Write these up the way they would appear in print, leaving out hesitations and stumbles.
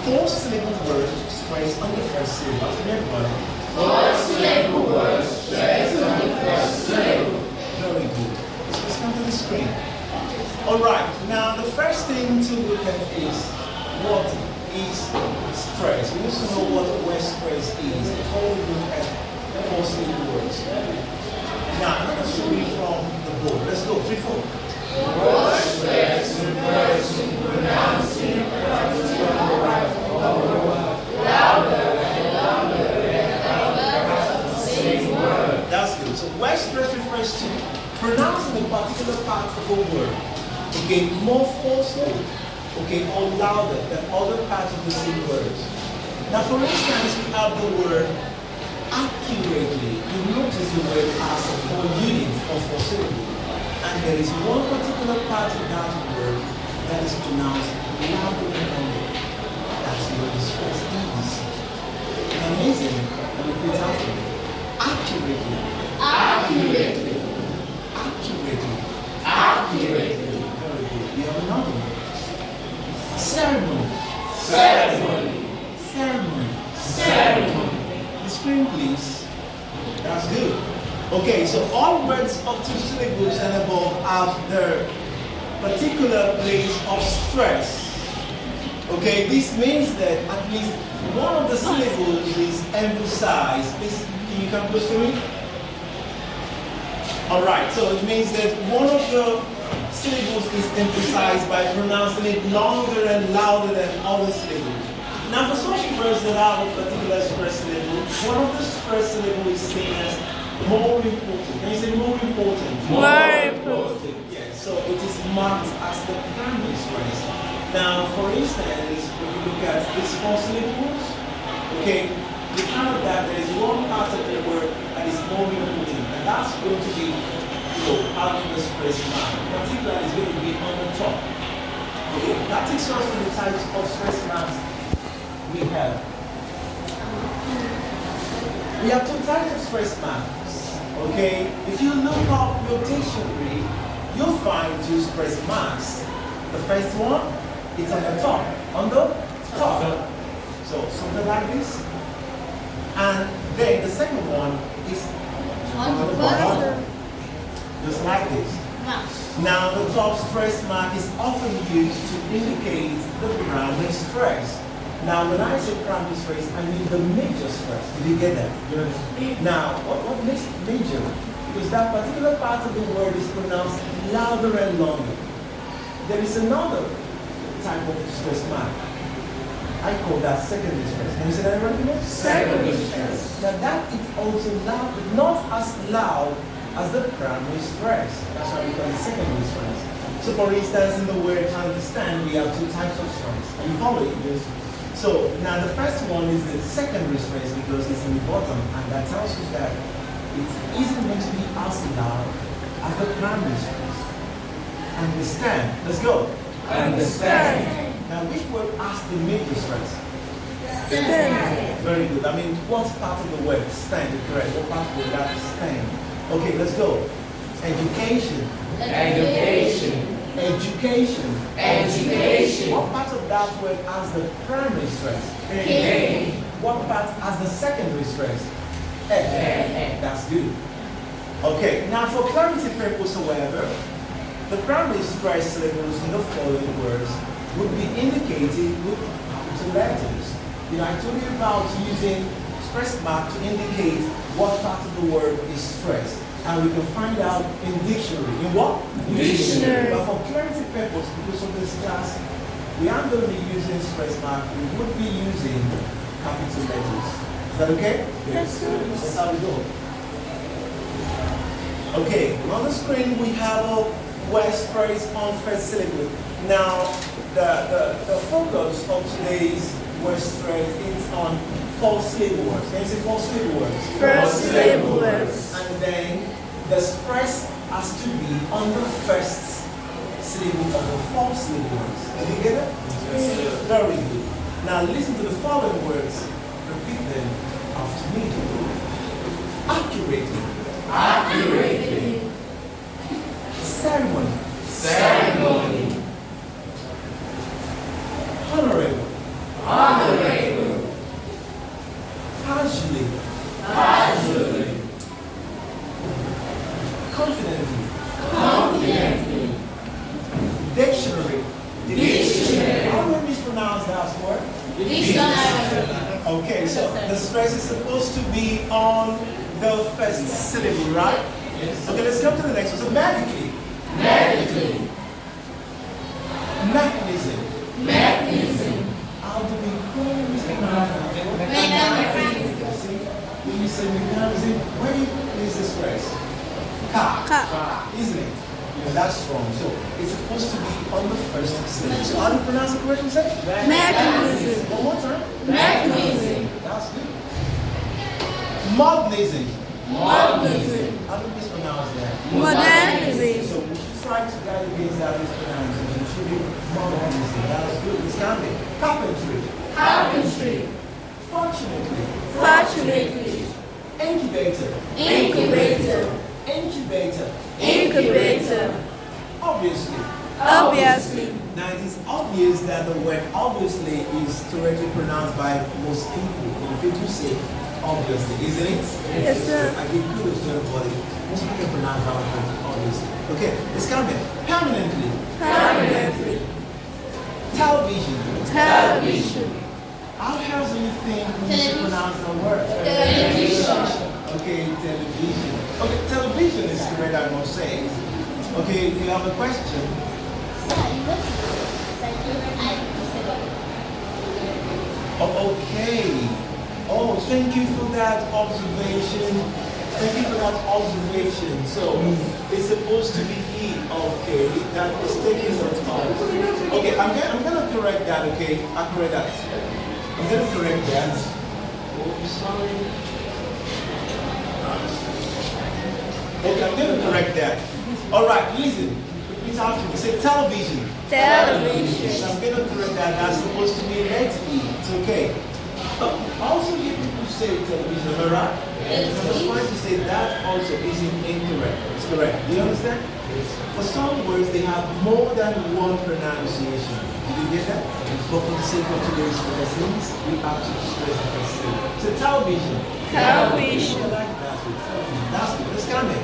Four-syllable words stressed on the first syllable. Remember? Four-syllable words stressed on the first syllable. Very good. So let's come to the screen. Alright, now the first thing to look at is what is stress. We need to know what word stress is before we look at four-syllable words. Now, let us read from the board. Let's go, 3, 4. Word stress refers to pronouncing a particular word louder and longer than other parts of the same word. That's good. So word stress refers to pronouncing a particular part of a word, okay, more forcefully, okay, or louder than other parts of the same word. Now, for instance, we have the word accurately. You notice the word as 4 units or 4 syllables. And there is one particular part of that word that is pronounced louder than other. That's where the stress is. Amazing. Let me repeat after me. Accurately. Accurately. Accurately. Accurately. Very good. We have another one. Ceremony. Ceremony. Ceremony. Ceremony. The screen, please. That's good. Okay, so all words up to syllables and above have their particular place of stress. Okay, this means that at least one of the syllables is emphasized. Please, can you come close to me? Alright, so it means that one of the syllables is emphasized by pronouncing it longer and louder than other syllables. Now, for such words that have a particular stress syllable, one of the stress syllables is seen as more important. Can you say more important? More important. Yes, so it is marked as the primary stress. Now, for instance, when you look at these 4 syllables, okay, you find that there is one part of the word that is more important, and that's going to be, having the stress mark. Particularly, it's going to be on the top. Okay, that takes us to the types of stress marks we have. We have 2 types of stress marks. Okay, if you look up your dictionary, you'll find 2 stress marks. The first one is on the top. On the top. So something like this. And then the second one is on the bottom. Just like this. Now the top stress mark is often used to indicate the primary stress. Now, when I say primary stress, I mean the major stress. Did you get that? Yes. Now, what makes it major? Because that particular part of the word is pronounced louder and longer. There is another type of stress mark. I call that secondary stress. Can you say that everybody? Secondary stress. Now, that is also loud, but not as loud as the primary stress. That's why we call it secondary stress. So, for instance, in the word understand, we have 2 types of stress. Are you following this? So now the first one is the secondary stress because it's in the bottom, and that tells us that it isn't going to be as loud as the primary stress. Understand. Let's go. Understand. Now which word has the major stress? Stand. Very good. I mean, what part of the word? Stand, correct. What part of the word is stand? Okay, let's go. Education. Education. Education. Education. What part of that word has the primary stress? A. What part has the secondary stress? A. That's good. Okay, now for clarity purpose, however, the primary stress syllables in the following words would be indicated with capital letters. I told you about using stress mark to indicate what part of the word is stressed. And we can find out in dictionary. In what? Dictionary. But for clarity purpose, because of this class, we aren't going to be using stress mark. We would be using capital letters. Is that okay? Yes, sir. That's how we go. Okay, on the screen we have a word stress on first syllable. Now, the focus of today's word stress is on 4 syllable words. Can you say 4 syllable words? 4 syllable words. And then the stress has to be on the first syllable of the 4 syllable words. Did you get it? Yes. Very good. Now listen to the following words. Repeat them after me. Accurately. Accurately. Ceremony. Ceremony. Honorable. Honorable. stress is supposed to be on the first syllable, right? Yes. Okay, let's come to the next one. So medically. Medically. Mechanism. Mechanism. How do we pronounce it? Mechanism. See, when you say mechanism, where is the stress? Ka. Isn't it? Yeah, that's strong. So it's supposed to be on the first syllable. So how do you pronounce it correctly? Say? Mechanism. One more time. Mechanism. That's good. Modernism. Modernism. How do we mispronounce that? Modernism. So we should try to guide against that mispronunciation. It should be modernism. That's good. It's coming. Carpentry. Carpentry. Fortunately. Fortunately. Incubator. Incubator. Incubator. Incubator. Obviously. Obviously. Now it is obvious that the word obviously is correctly pronounced by most people. When people say obviously, isn't it? Yes, sir. I give kudos to everybody. Most people can pronounce that word obviously. Okay, it's coming. Permanently. Permanently. Television. Television. How else do you think we should pronounce the word? Television. Okay, television. Okay, television is correct, I must say. Okay, do you have a question? Oh, okay. Oh, thank you for that observation. Thank you for that observation. So, it's supposed to be E. Okay, that was taking some time. Okay, I'm gonna correct that, okay? I'll correct that. I'm gonna correct that. Oh, sorry. Okay, I'm gonna correct that. Alright, listen. Repeat after me. Say television. Television. So I'm gonna correct that. That's supposed to be let E. It's okay. I also hear people say television, am I right? Yes. I'm just trying to say that also isn't incorrect. It's correct. Do you understand? For some words, they have more than one pronunciation. Did you get that? But for the sake of today's lessons, we have to stress the first syllable. So television. Television. That's it. Television. That's it. Let's count it.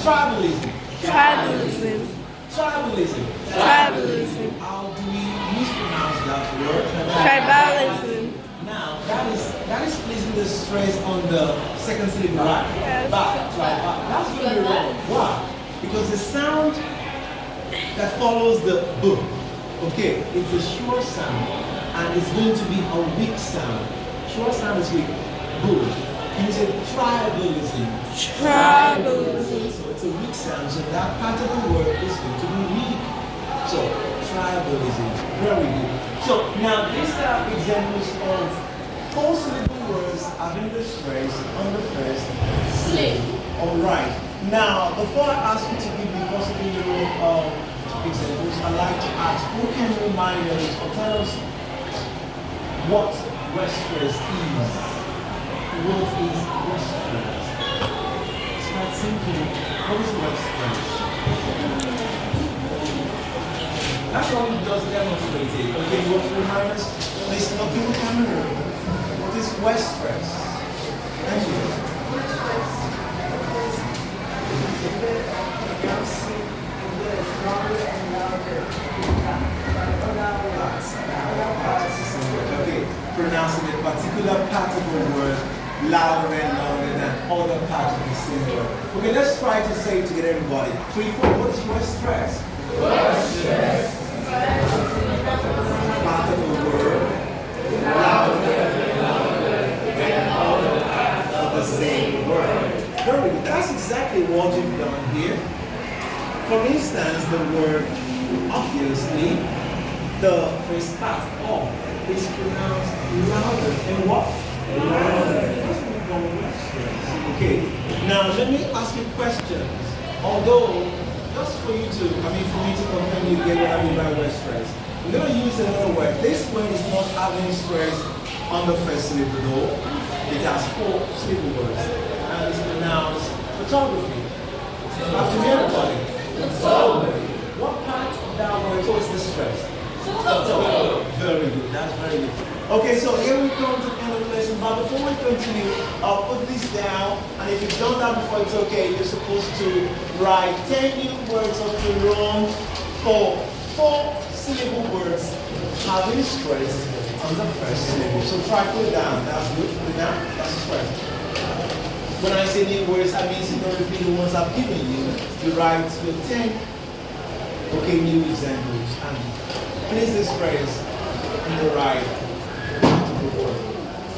Tribalism. Tribalism. Tribalism. Tribalism. How do we mispronounce that word? Tribalism. Now, that is placing the stress on the second syllable, right? Yes. That's going to be wrong. Why? Because the sound that follows the B, okay, it's a short sound, and it's going to be a weak sound. Short sound is weak. B. Can you say tribalism? Tribalism. So it's a weak sound, so that part of the word is going to be weak. So, tribalism. Very good. So, now these are examples of four-syllable words having the stress on the first syllable. Alright. Now, before I ask you to give me possibly your examples, I'd like to ask who can remind us or tell us what word stress is? What is word stress? It's quite simple. What is word stress? That's all it does demonstrate it. Okay, you want to remind us? Listen, okay, we can remember. What is word stress? Thank you. Okay, pronouncing a particular part of the word louder and louder than other parts of the same word. Okay, let's try to say it together, everybody. 3, 4, what is word stress? Word stress. Part of the word louder than other parts of the same word. Very good. That's exactly what you've done here. For instance, the word obviously, the first part of is pronounced louder. And what? Louder. That's what we call word stress. Okay. Now let me ask you questions. Although, just for you to, for me to confirm you get what I mean by word stress. We're going to use another word. This word is not having stress on the first syllable, though. It has 4 syllable words. And it's pronounced photography. After me, everybody. Photography. What part of that word is the stress? Photography. Very good. That's very good. Okay, so here we come to the end of the lesson. But before we continue, I'll put this down. And if you've done that before, it's okay. You're supposed to write 10 new words of your own for 4 syllable words having stress on the first syllable. So try put it down. That's good. Put it down. That's express. When I say new words, I mean you don't repeat the ones I've given you. You write your 10 new examples and place this phrase in the right word.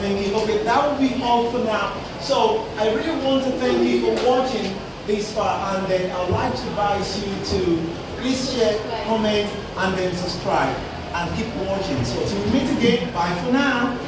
Thinking, okay, that will be all for now. So I really want to thank you for watching this far, and then I'd like to advise you to please share, comment, and then subscribe and keep watching. So till we meet again, bye for now.